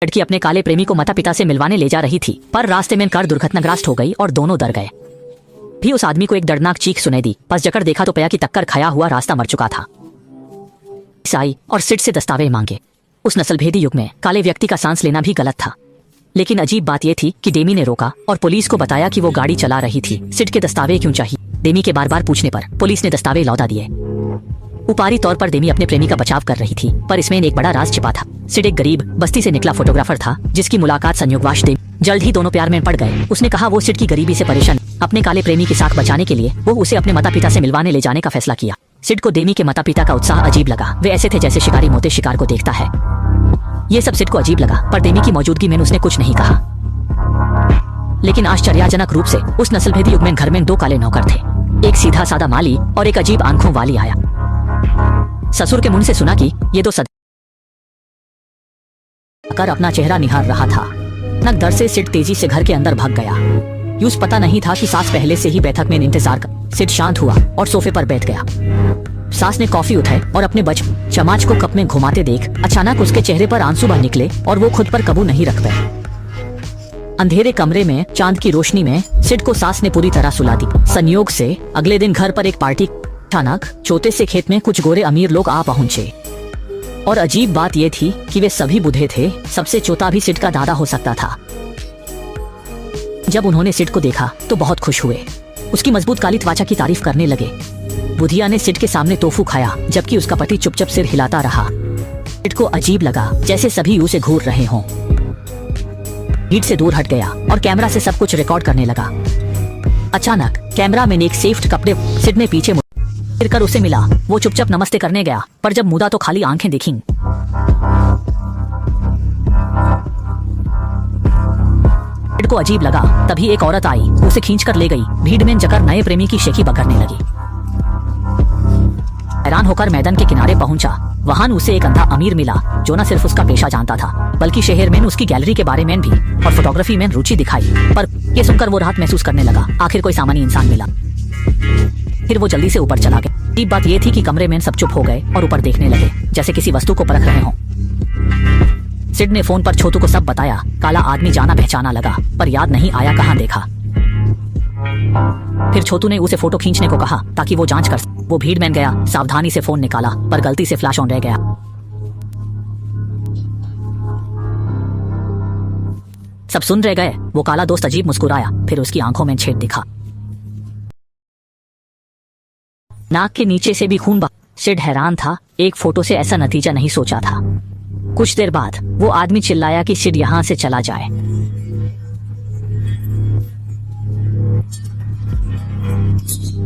लड़की अपने काले प्रेमी को माता पिता से मिलवाने ले जा रही थी, पर रास्ते में कार दुर्घटनाग्रस्त हो गई और दोनों डर गए। भी उस आदमी को एक दर्दनाक चीख सुनाई दी। पस जकड़ देखा तो पया की टक्कर खाया हुआ रास्ता मर चुका था। आई और सिड से दस्तावेज मांगे। उस नस्लभेदी युग में काले व्यक्ति का सांस लेना भी गलत था। लेकिन अजीब बात यह थी कि डेमी ने रोका और पुलिस को बताया कि वो गाड़ी चला रही थी। सिड के दस्तावेज क्यों चाहिए? डेमी के बार बार पूछने पर पुलिस ने दस्तावेज लौटा दिए। ऊपरी तौर पर डेमी अपने प्रेमी का बचाव कर रही थी, पर इसमें एक बड़ा राज छिपा था। सिड एक गरीब बस्ती से निकला फोटोग्राफर था, जिसकी मुलाकात संयोगवश डेमी। जल्द ही दोनों प्यार में पड़ गए। उसने कहा वो सिड की गरीबी से परेशान। अपने काले प्रेमी की साख बचाने के लिए वो उसे अपने माता पिता से मिलवाने ले जाने का फैसला किया। सिड को डेमी के माता पिता का उत्साह अजीब लगा। वे ऐसे थे जैसे शिकारी मोते शिकार को देखता है। ये सब सिड को अजीब लगा, पर डेमी की मौजूदगी में उसने कुछ नहीं कहा। लेकिन आश्चर्यजनक रूप से उस नस्लभेदी युग में घर में दो काले नौकर थे। एक सीधा सादा माली और एक अजीब आंखों वाली आया। ससुर के मुंह से सुना कि ये दो कर अपना चेहरा निहार रहा था। नक दर से सिड तेजी से घर के अंदर भाग गया। यूस पता नहीं था कि सास पहले से ही बैठक में इंतजार कर। सिड शांत हुआ और सोफे पर बैठ गया। सास ने कॉफी उठाई और अपने चम्मच को कप में घुमाते देख अचानक उसके चेहरे पर आंसू बह निकले और वो खुद पर काबू नहीं रख पाए। अंधेरे कमरे में चांद की रोशनी में सिड को सास ने पूरी तरह सुला दी। संयोग से अगले दिन घर पर एक पार्टी। अचानक छोटे से खेत में कुछ गोरे अमीर लोग आ पहुंचे और अजीब बात यह थी कि वे सभी बुढ़े थे। सबसे छोटा भी सिड का दादा हो सकता था। जब उन्होंने सिड को देखा तो बहुत खुश हुए। उसकी मजबूत काली त्वचा की तारीफ करने लगे। बुधिया ने सिड के सामने तोफू खाया, जबकि उसका पति चुपचाप सिर हिलाता रहा। सिड को अजीब लगा, जैसे सभी उसे घूर रहे हों। भीड़ से दूर हट गया और कैमरा से सब कुछ रिकॉर्ड करने लगा। अचानक कैमरा मैन एक सेफ्ट कपड़े सिड ने पीछे फिर कर उसे मिला। वो चुपचाप नमस्ते करने गया, पर जब मुदा तो खाली आंखें दिखीं। सिड को अजीब लगा। तभी एक औरत आई, उसे खींचकर ले गई। भीड़ में जकर नए प्रेमी की शेखी बकरने लगी। हैरान होकर मैदान के किनारे पहुंचा। वहां उसे एक अंधा अमीर मिला, जो न सिर्फ उसका पेशा जानता था, बल्कि शहर में उसकी गैलरी के बारे में भी और फोटोग्राफी में रुचि दिखाई। पर ये सुनकर वो राहत महसूस करने लगा। आखिर कोई सामान्य इंसान मिला। फिर वो जल्दी से ऊपर चला गया। अजीब बात यह थी कि कमरे में सब चुप हो गए और ऊपर देखने लगे, जैसे किसी वस्तु को परख रहे हों। सिड ने फोन पर छोटू को सब बताया। काला आदमी जाना पहचाना लगा, पर याद नहीं आया कहाँ देखा। फिर छोटू ने उसे फोटो खींचने को कहा ताकि वो जांच कर। वो भीड़ में गया, सावधानी से फोन निकाला, पर गलती से फ्लैश ऑन रह गया। सब सुन रह गए। वो काला दोस्त अजीब मुस्कुराया, फिर उसकी आंखों में छेद दिखा। नाक के नीचे से भी खून बहा। सिड हैरान था। एक फोटो से ऐसा नतीजा नहीं सोचा था। कुछ देर बाद वो आदमी चिल्लाया कि सिड यहां से चला जाए।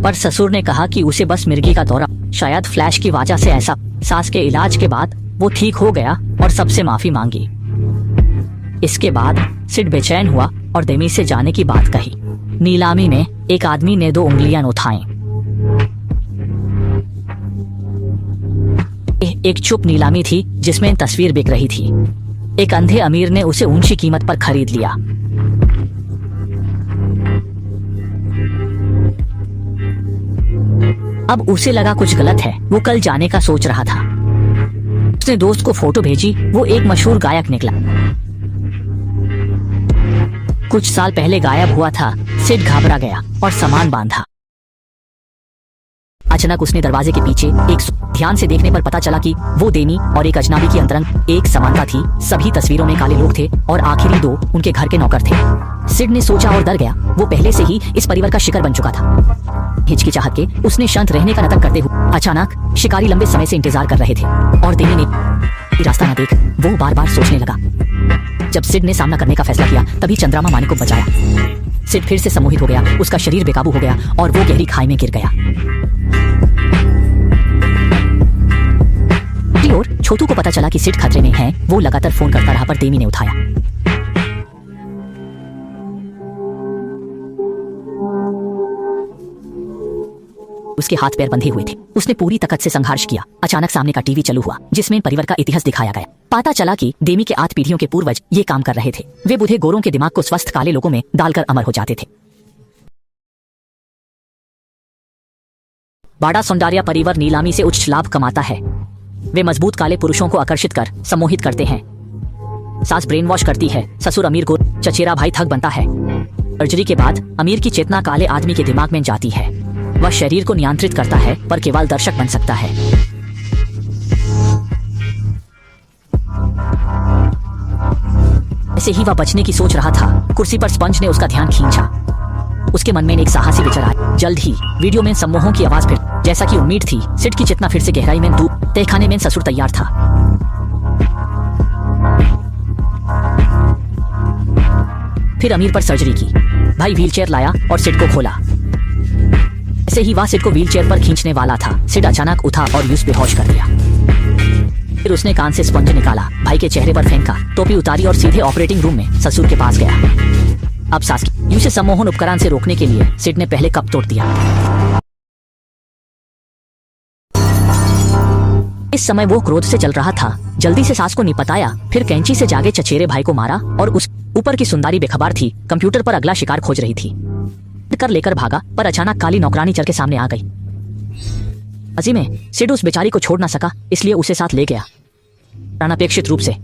पर ससुर ने कहा कि उसे बस मिर्गी का दौरा, शायद फ्लैश की वजह से ऐसा। सास के इलाज के बाद वो ठीक हो गया और सबसे माफी मांगी। इसके बाद सिड बेचैन हुआ और डेमी से जाने की बात कही। नीलामी में एक आदमी ने 2 उंगलियां उठाई। एक चुप नीलामी थी जिसमें तस्वीर बिक रही थी। एक अंधे अमीर ने उसे ऊंची कीमत पर खरीद लिया। अब उसे लगा कुछ गलत है। वो कल जाने का सोच रहा था। उसने दोस्त को फोटो भेजी। वो एक मशहूर गायक निकला। कुछ साल पहले गायब हुआ था। सिड घबरा गया और सामान बांधा। अचानक उसने दरवाजे के पीछे ध्यान से देखने पर पता चला कि वो डेमी और एक अजनबी की अंतरंग एक समानता थी। सभी तस्वीरों में काले लोग थे और आखिरी 2 उनके घर के नौकर थे। सिड ने सोचा और डर गया। वो पहले से ही इस परिवार का शिकार बन चुका था। हिचकिचाहट के उसने शांत रहने का नाटक करते हुए। अचानक शिकारी लंबे समय से इंतजार कर रहे थे और डेमी ने रास्ता न देख वो बार बार सोचने लगा। जब सिड ने सामना करने का फैसला किया, तभी चंद्रमा मानिक को बचाया। सिड फिर से सम्मोहित हो गया। उसका शरीर बेकाबू हो गया और वो गहरी खाई में गिर गया। और छोटू को पता चला कि सिड खतरे में है। वो लगातार फोन करता रहा, पर डेमी ने उठाया। उसके हाथ पैर बंधे हुए थे। उसने पूरी ताकत से संघर्ष किया। अचानक सामने का टीवी चालू हुआ, जिसमें परिवार का इतिहास दिखाया गया। पता चला कि डेमी के 8 पीढ़ियों के पूर्वज ये काम कर रहे थे। वे बूढ़े गोरों के दिमाग को स्वस्थ काले लोगों में डालकर अमर हो जाते थे। बाड़ा सोंडारिया परिवार नीलामी से उच्च लाभ कमाता है। वे मजबूत काले पुरुषों को आकर्षित कर सम्मोहित करते हैं। सास ब्रेन वॉश करती है, ससुर अमीर को चचेरा भाई थक बनता है। सर्जरी के बाद अमीर की चेतना काले आदमी के दिमाग में जाती है। वह शरीर को नियंत्रित करता है पर केवल दर्शक बन सकता है। ऐसे ही वह बचने की सोच रहा था, कुर्सी पर स्पंज ने उसका ध्यान खींचा। उसके मन में एक साहसी विचार आया। जल्द ही वीडियो में सम्मोहों की आवाज फिर, जैसा कि उम्मीद थी, सिड की चेतना फिर से गहराई में डूब। तहखाने में ससुर तैयार था। फिर अमीर पर सर्जरी की। भाई व्हीलचेयर लाया और सिड को खोला। ऐसे ही वह सिड को व्हीलचेयर पर खींचने वाला था, सिड अचानक उठा और यूस बेहोश कर दिया। फिर उसने कान से स्पंज निकाला, भाई के चेहरे पर फेंका, टोपी उतारी और सीधे ऑपरेटिंग रूम में ससुर के पास गया। अब सांस की यूं से सम्मोहन उपकरण से रोकने के लिए सिड ने पहले कप तोड़ दिया। इस समय वो क्रोध से चल रहा था। जल्दी से सांस को निपटाया, फिर कैंची से जागे चचेरे भाई को मारा और उस ऊपर की सुंदरी बेखबर थी, कंप्यूटर पर अगला शिकार खोज रही थी। कर लेकर भागा पर अचानक काली नौकरानी चल के सामने आ गई। अजी में सिड उस बेचारी को छोड़ ना सका, इसलिए उसे साथ ले गया। अनपेक्षित रूप से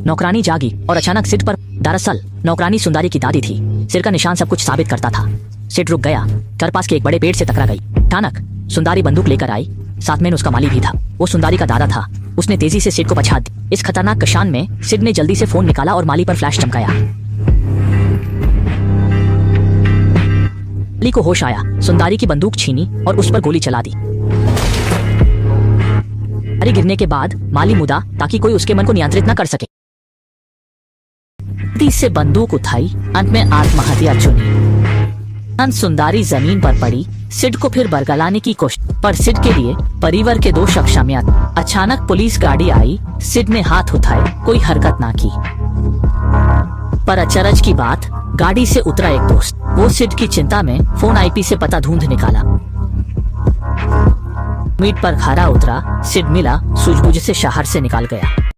नौकरानी जागी और अचानक सिड पर, दरअसल नौकरानी सुंदरी की दादी थी। सिर का निशान सब कुछ साबित करता था। सिड रुक गया, घर पास के एक बड़े पेड़ से टकरा गई। अचानक सुंदरी बंदूक लेकर आई, साथ में उसका माली भी था। वो सुंदरी का दादा था। उसने तेजी से सिड को पछाड़ दी। इस खतरनाक कशान में सिड ने जल्दी से फोन निकाला और माली पर फ्लैश चमकाया। माली को होश आया, सुंदरी की बंदूक छीनी और उस पर गोली चला दी। गिरने के बाद माली मुदा ताकि कोई उसके मन को नियंत्रित न कर सके। से बंदूक उठाई, अंत में आत्महत्या चुनी। सुंदरी जमीन पर पड़ी। सिड को फिर बरगलाने की कोशिश, पर सिड के लिए परिवार के दो शख्स शामिल। अचानक पुलिस गाड़ी आई। सिड ने हाथ उठाए, कोई हरकत ना की। पर अचरज की बात, गाड़ी से उतरा एक दोस्त। वो सिड की चिंता में फोन आईपी से पता ढूंढ निकाला। मीट पर खरा उतरा। सिड मिला, सूझबूझ से शहर से निकाल गया।